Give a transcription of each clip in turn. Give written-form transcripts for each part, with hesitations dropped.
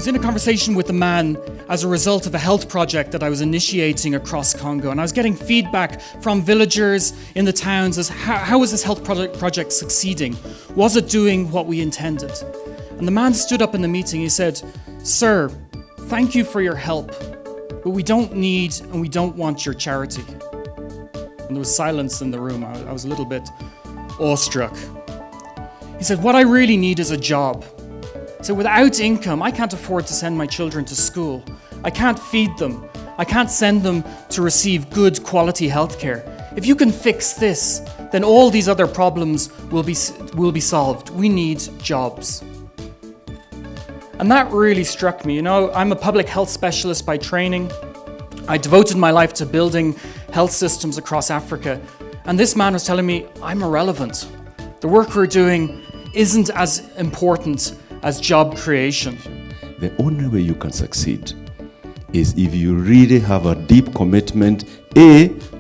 was in a conversation with a man as a result of a health project that I was initiating across Congo, and I was getting feedback from villagers in the towns as how was this health project succeeding? Was it doing what we intended? And the man stood up in the meeting, he said, "Sir, thank you for your help, but we don't need and we don't want your charity." And there was silence in the room. I was a little bit awestruck. He said, "What I really need is a job. So without income, I can't afford to send my children to school. I can't feed them. I can't send them to receive good quality healthcare. If you can fix this, then all these other problems will be solved. We need jobs." And that really struck me. You know, I'm a public health specialist by training. I devoted my life to building health systems across Africa. And this man was telling me, I'm irrelevant. The work we're doing isn't as important as job creation. The only way you can succeed is if you really have a deep commitment,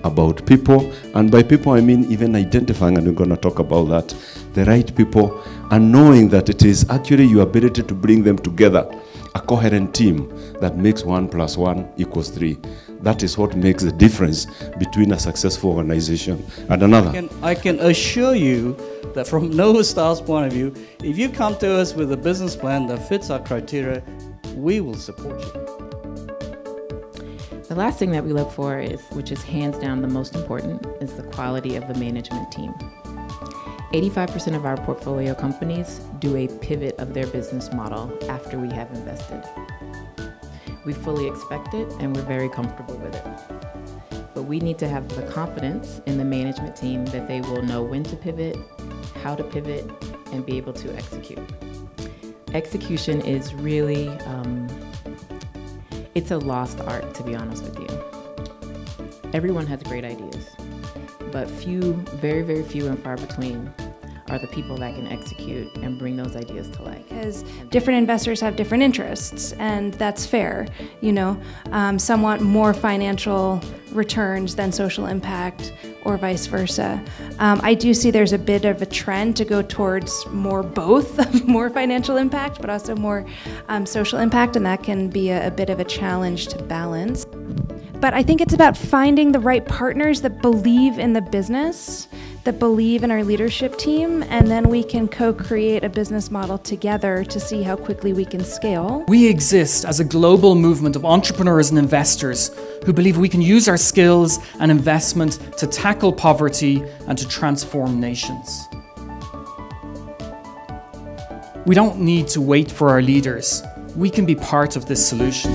about people, and by people I mean even identifying, and we're going to talk about that, the right people, and knowing that it is actually your ability to bring them together, a coherent team that makes 1 + 1 = 3. That is what makes the difference between a successful organization and another. I can assure you that from Nova Star's point of view, if you come to us with a business plan that fits our criteria, we will support you. The last thing that we look for is, which is hands down the most important, is the quality of the management team. 85% of our portfolio companies do a pivot of their business model after we have invested. We fully expect it and we're very comfortable with it. But we need to have the confidence in the management team that they will know when to pivot, how to pivot, and be able to execute. Execution is really, it's a lost art, to be honest with you. Everyone has great ideas, but few, very, very few and far between are the people that can execute and bring those ideas to life. Because different investors have different interests, and that's fair. You know, some want more financial returns than social impact, or vice versa. I do see there's a bit of a trend to go towards more both, more financial impact, but also more social impact, and that can be a bit of a challenge to balance. But I think it's about finding the right partners that believe in the business, that believe in our leadership team, and then we can co-create a business model together to see how quickly we can scale. We exist as a global movement of entrepreneurs and investors who believe we can use our skills and investment to tackle poverty and to transform nations. We don't need to wait for our leaders. We can be part of this solution.